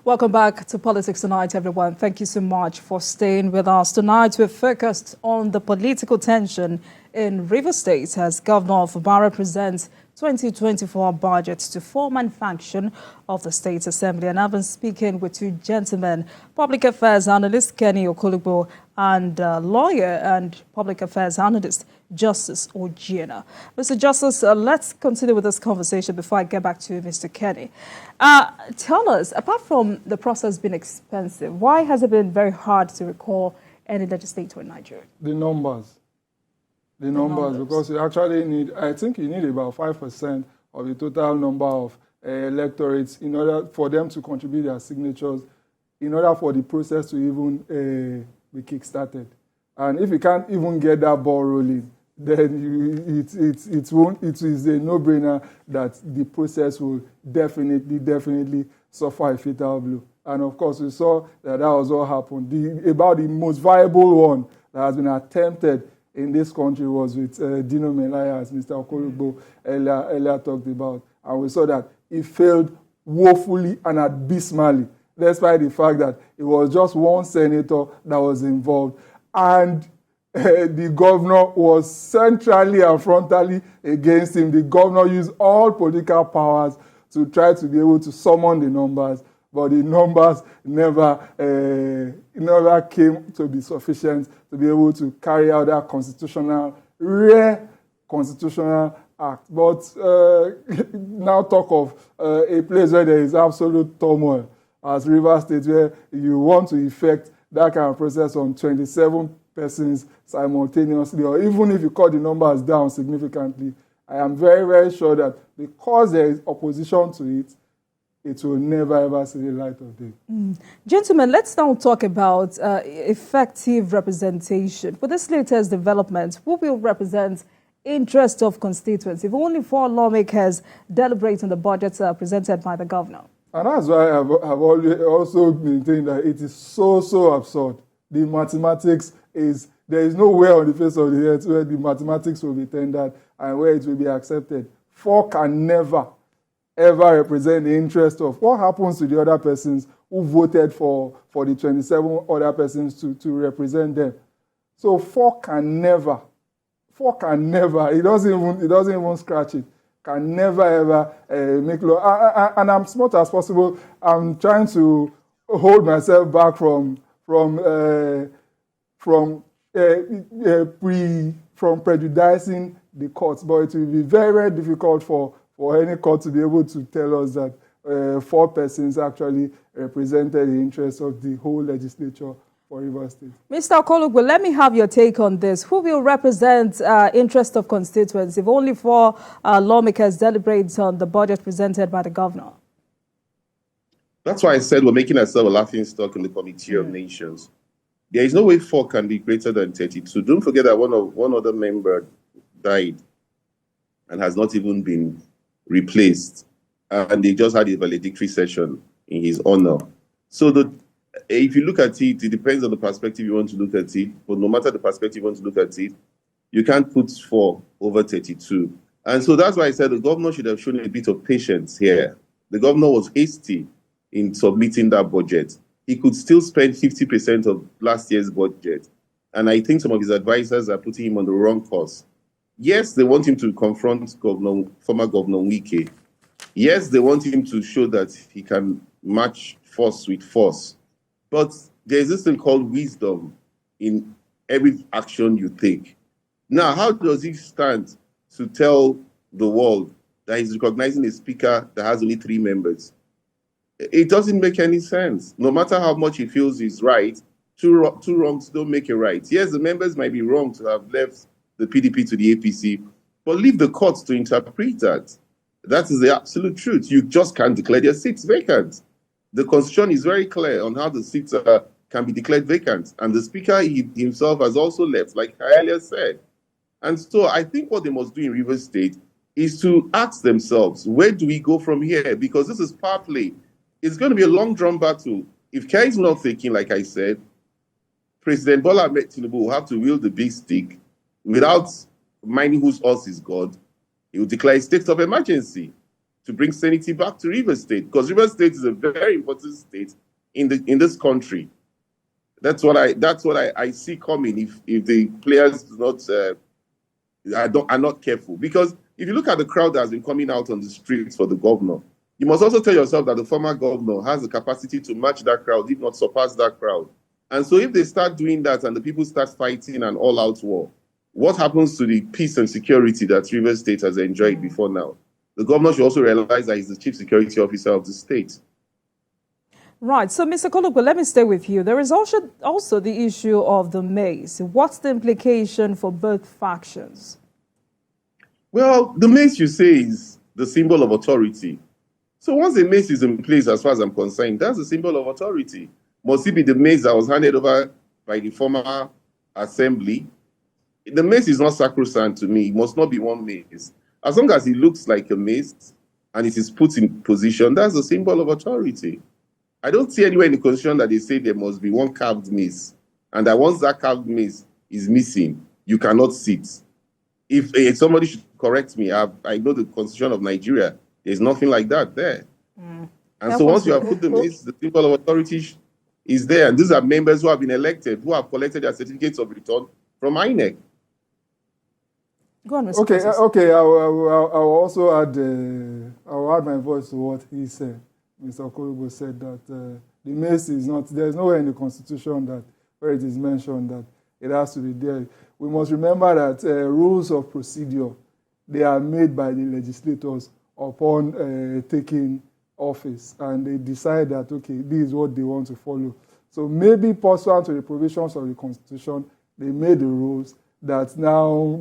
Welcome back to Politics Tonight, everyone. Thank you so much for staying with us. Tonight, we're focused on the political tension in Rivers State as Governor Fubara presents 2024 budget to form and function of the State Assembly. And I've been speaking with two gentlemen, Public Affairs Analyst Kenny Okolugbo and lawyer and Public Affairs Analyst Justice Ojienoh. Mr. Justice, let's continue with this conversation before I get back to Mr. Kenny. Tell us, apart from the process being expensive, why has it been very hard to recall any legislator in Nigeria? The numbers, because you actually need, I think you need about 5% of the total number of electorates in order for them to contribute their signatures, in order for the process to even be kick-started. And if you can't even get that ball rolling, then it is a no-brainer that the process will definitely suffer a fatal blow. And of course, we saw that was what happened. About the most viable one that has been attempted in this country was with Dino Melaya, as Mr. Okolugbo earlier talked about. And we saw that it failed woefully and abysmally, despite the fact that it was just one senator that was involved. And the governor was centrally and frontally against him. The governor used all political powers to try to be able to summon the numbers, but the numbers never came to be sufficient to be able to carry out that rare constitutional act. But now talk of a place where there is absolute turmoil, as Rivers State, where you want to effect that kind of process on 27 persons simultaneously, or even if you cut the numbers down significantly, I am very sure that because there is opposition to it, it will never ever see the light of day. Gentlemen, let's now talk about effective representation. For this latest development, who will represent interest of constituents if only 4 lawmakers deliberate on the budgets presented by the governor? And that's why I've always also maintained that it is so absurd. The mathematics is, there is nowhere on the face of the earth where the mathematics will be tendered and where it will be accepted. 4 can never, ever represent the interest of what happens to the other persons who voted for the 27 other persons to represent them. So 4 can never, it doesn't even scratch it, can never ever make law. And I'm smart as possible. I'm trying to hold myself back from prejudicing the courts, but it will be very difficult for any court to be able to tell us that 4 persons actually represented the interests of the whole legislature for Rivers State. Mr. Okolugbo, let me have your take on this. Who will represent interest of constituents if only 4 lawmakers deliberate on the budget presented by the governor? That's why I said we're making ourselves a laughing stock in the Committee of Nations. There is no way 4 can be greater than 32. Don't forget that one other member died and has not even been replaced. And they just had a valedictory session in his honor. So if you look at it, it depends on the perspective you want to look at it. But no matter the perspective you want to look at it, you can't put 4 over 32. And so that's why I said the governor should have shown a bit of patience here. The governor was hasty in submitting that budget. He could still spend 50% of last year's budget. And I think some of his advisors are putting him on the wrong course. Yes, they want him to confront former Governor Wike. Yes, they want him to show that he can match force with force. But there is this thing called wisdom in every action you take. Now, how does he stand to tell the world that he's recognizing a speaker that has only 3 members? It doesn't make any sense. No matter how much he feels is right, two wrongs don't make a right. Yes, the members might be wrong to have left the PDP to the APC, but leave the courts to interpret that. That is the absolute truth. You just can't declare their seats vacant. The Constitution is very clear on how the seats can be declared vacant. And the Speaker himself has also left, like I earlier said. And so I think what they must do in Rivers State is to ask themselves, where do we go from here? Because this is power play. It's going to be a long-drawn battle. If Care is not thinking, like I said, President Bola Ahmed Tinubu will have to wield the big stick without minding whose horse is God. He will declare a state of emergency. to bring sanity back to Rivers State, because Rivers State is a very important state in this country. That's what I see coming if the players do not are not careful. Because if you look at the crowd that has been coming out on the streets for the governor, you must also tell yourself that the former governor has the capacity to match that crowd, if not surpass that crowd. And so if they start doing that and the people start fighting an all-out war, what happens to the peace and security that Rivers State has enjoyed before now? The governor should also realize that he's the chief security officer of the state. Right. So, Mr. Okolugbo, let me stay with you. There is also the issue of the mace. What's the implication for both factions? Well, the mace, you say, is the symbol of authority. So once the mace is in place, as far as I'm concerned, that's the symbol of authority. Must it be the mace that was handed over by the former assembly? The mace is not sacrosanct to me. It must not be one mace. As long as it looks like a mace and it is put in position, that's the symbol of authority. I don't see anywhere in the Constitution that they say there must be one carved mace, and that once that carved mace is missing, you cannot sit. If somebody should correct me, I know the Constitution of Nigeria, there's nothing like that there. And so once you have put the mace, the symbol of authority is there. And these are members who have been elected, who have collected their certificates of return from INEC. Go on, Mr. Okay. I will also add my voice to what he said. Mr. Okolugbo said that the mace is not, there's nowhere in the Constitution that where it is mentioned that it has to be there. We must remember that rules of procedure, they are made by the legislators upon taking office, and they decide that, okay, this is what they want to follow. So maybe pursuant to the provisions of the Constitution, they made the rules that now,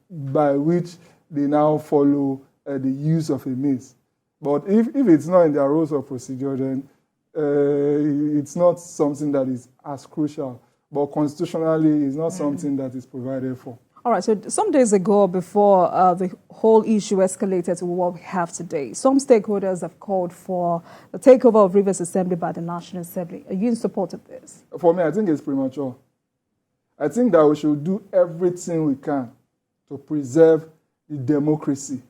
by which they now follow the use of a mace. But if it's not in their rules of procedure, then it's not something that is as crucial. But constitutionally, it's not something that is provided for. All right, so some days ago, before the whole issue escalated to what we have today, some stakeholders have called for the takeover of Rivers Assembly by the National Assembly. Are you in support of this? For me, I think it's premature. I think that we should do everything we can to preserve the democracy,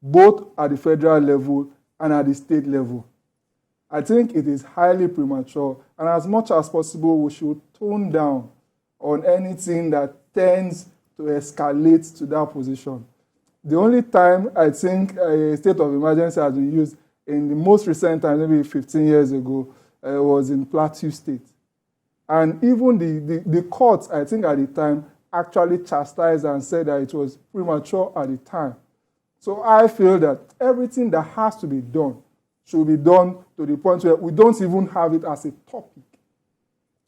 both at the federal level and at the state level. I think it is highly premature, and as much as possible, we should tone down on anything that tends to escalate to that position. The only time I think a state of emergency has been used in the most recent time, maybe 15 years ago, was in Plateau State. And even the courts, I think at the time, actually chastised and said that it was premature at the time. So I feel that everything that has to be done should be done to the point where we don't even have it as a topic.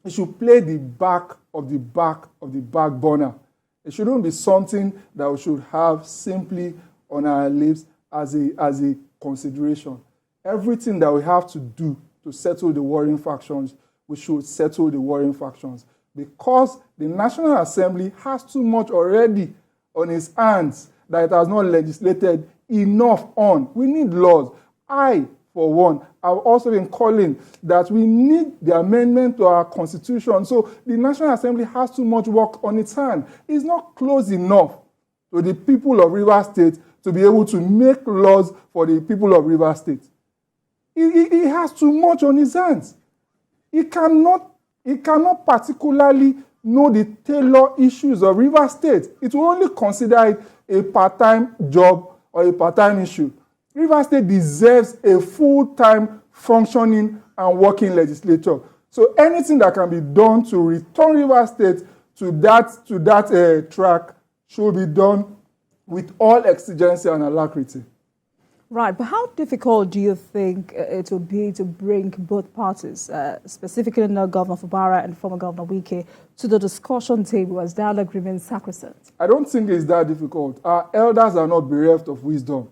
It should play the back of the back burner. It shouldn't be something that we should have simply on our lips as a consideration. Everything that we have to do to settle the warring factions, we should settle the warring factions, because the National Assembly has too much already on its hands that it has not legislated enough on. We need laws. I, for one, have also been calling that we need the amendment to our Constitution. So the National Assembly has too much work on its hand. It's not close enough to the people of Rivers State to be able to make laws for the people of Rivers State. He has too much on his hands. He cannot particularly know the tailor issues of Rivers State. It will only consider it a part-time job or a part-time issue. Rivers State deserves a full-time functioning and working legislature. So anything that can be done to return Rivers State to that track should be done with all exigency and alacrity. Right, but how difficult do you think it will be to bring both parties, specifically now Governor Fubara and former Governor Wike, to the discussion table as dialogue remains sacrosanct? I don't think it's that difficult. Our elders are not bereft of wisdom.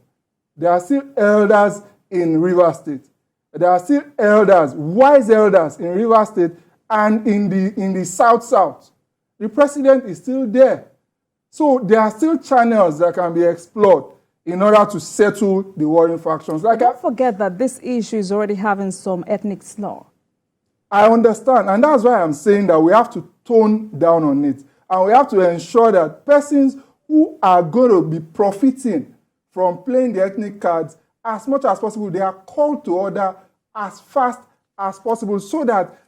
There are still elders in Rivers State. There are still elders, wise elders in Rivers State and in the South. The president is still there. So there are still channels that can be explored in order to settle the warring factions. Don't forget that this issue is already having some ethnic slur. I understand, and that's why I'm saying that we have to tone down on it. And we have to ensure that persons who are going to be profiting from playing the ethnic cards as much as possible, they are called to order as fast as possible so that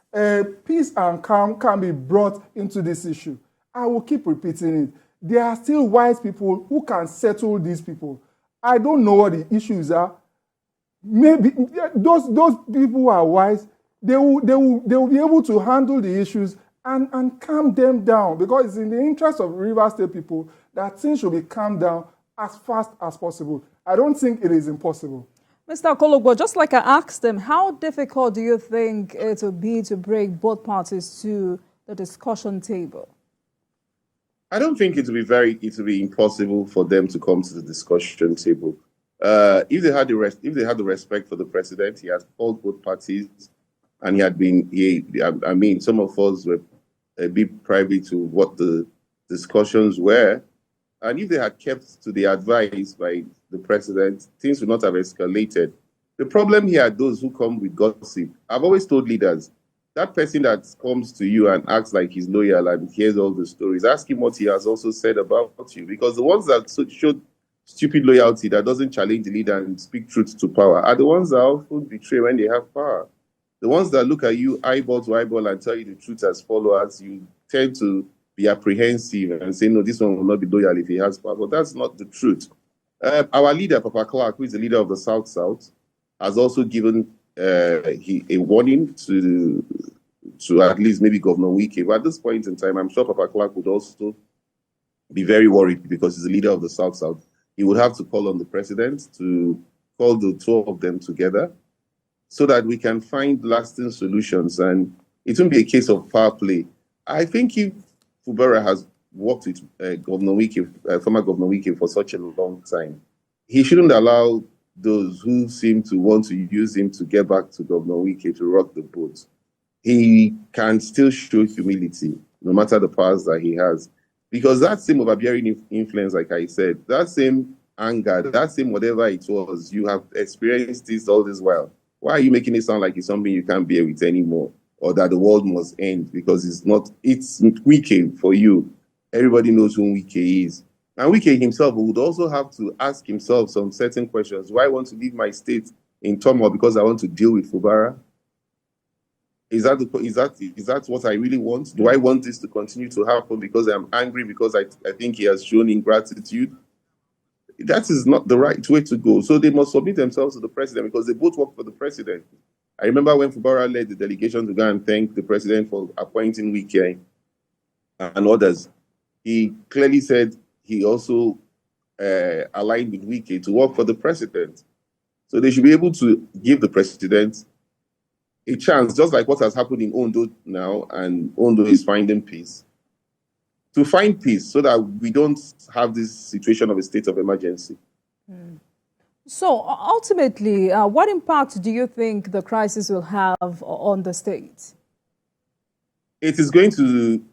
peace and calm can be brought into this issue. I will keep repeating it. There are still wise people who can settle these people. I don't know what the issues are. Maybe those people who are wise, they will be able to handle the issues and calm them down, because it's in the interest of River State people that things should be calmed down as fast as possible. I don't think it is impossible. Mr. Okolugbo, just like I asked them, how difficult do you think it will be to bring both parties to the discussion table? I don't think it will be impossible for them to come to the discussion table. If they had the respect for the president, he has called both parties, and some of us were a bit privy to what the discussions were. And if they had kept to the advice by the president, things would not have escalated. The problem here are those who come with gossip. I've always told leaders, that person that comes to you and acts like he's loyal and hears all the stories, ask him what he has also said about you. Because the ones that show stupid loyalty, that doesn't challenge the leader and speak truth to power, are the ones that often betray when they have power. The ones that look at you eyeball to eyeball and tell you the truth as followers, you tend to be apprehensive and say, no, this one will not be loyal if he has power. But that's not the truth. Our leader, Papa Clark, who is the leader of the South-South, has also given a warning to at least maybe Governor Wike. But at this point in time, I'm sure Papa Clark would also be very worried because he's the leader of the South-South. He would have to call on the president to call the two of them together so that we can find lasting solutions. And it won't be a case of power play. I think if Fubara has worked with Governor Wike, former Governor Wike, for such a long time, he shouldn't allow those who seem to want to use him to get back to Governor Wike to rock the boat. He can still show humility, no matter the powers that he has. Because that same overbearing influence, like I said, that same anger, that same whatever it was, you have experienced this all this while. Why are you making it sound like it's something you can't bear with anymore? Or that the world must end? Because it's Wike for you. Everybody knows who Wike is. And Wike himself would also have to ask himself some certain questions. Do I want to leave my state in turmoil because I want to deal with Fubara? Is that what I really want? Do I want this to continue to happen because I'm angry because I think he has shown ingratitude? That is not the right way to go. So they must submit themselves to the president because they both work for the president. I remember when Fubara led the delegation to go and thank the president for appointing Wike and others, he clearly said he also aligned with Wike to work for the president. So they should be able to give the president a chance, just like what has happened in Ondo now, and Ondo is finding peace, to find peace so that we don't have this situation of a state of emergency. So ultimately, what impact do you think the crisis will have on the state? It is going to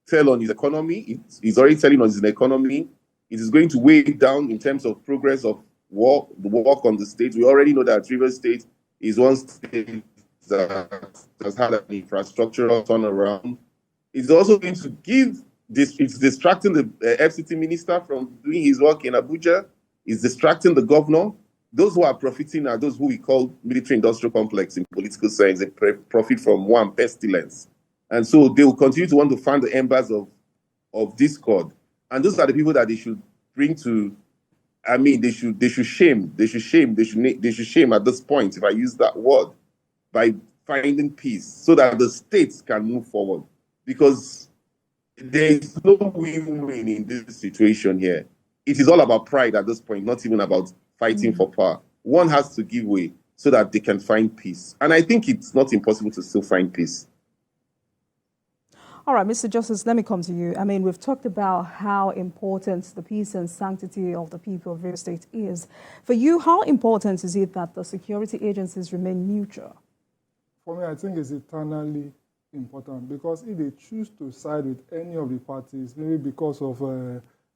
tell on his economy. It's already telling on his economy. It is going to weigh down in terms of progress of the work on the state. We already know that Rivers State is one state that has had an infrastructural turnaround. It's also going to it's distracting the FCT minister from doing his work in Abuja. It's distracting the governor. Those who are profiting are those who we call military-industrial complex in political science. They profit from one pestilence. And so they will continue to want to fan the embers of discord. And those are the people that they should bring to, they should shame at this point, if I use that word, by finding peace so that the states can move forward. Because there is no win-win in this situation here. It is all about pride at this point, not even about fighting for power. One has to give way so that they can find peace. And I think it's not impossible to still find peace. All right, Mr. Justice, let me come to you. We've talked about how important the peace and sanctity of the people of Rivers State is. For you, how important is it that the security agencies remain neutral? For me, I think it's eternally important, because if they choose to side with any of the parties, maybe because of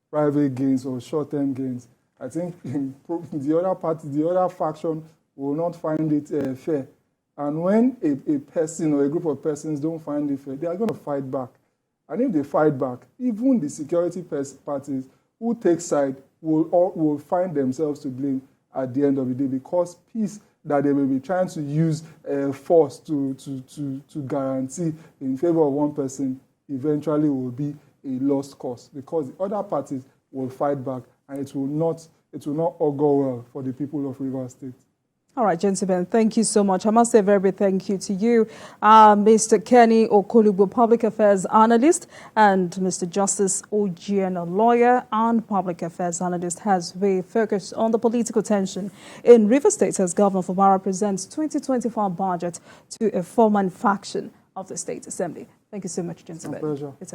private gains or short-term gains, I think the other party, the other faction will not find it fair. And when a person or a group of persons don't find it fair, they are going to fight back. And if they fight back, even the security parties who take side will find themselves to blame. at the end of the day, because peace that they will be trying to use force to guarantee in favor of one person eventually will be a lost cause, because the other parties will fight back, and it will not augur well for the people of Rivers State. All right, gentlemen, thank you so much. I must say a very big thank you to you, Mr. Kenny Okolugbo, Public Affairs Analyst, and Mr. Justice Ojienoh, Lawyer and Public Affairs Analyst, as we focus on the political tension in Rivers State as Governor Fubara presents 2024 budget to a foreman faction of the State Assembly. Thank you so much, gentlemen. It's a pleasure. It's a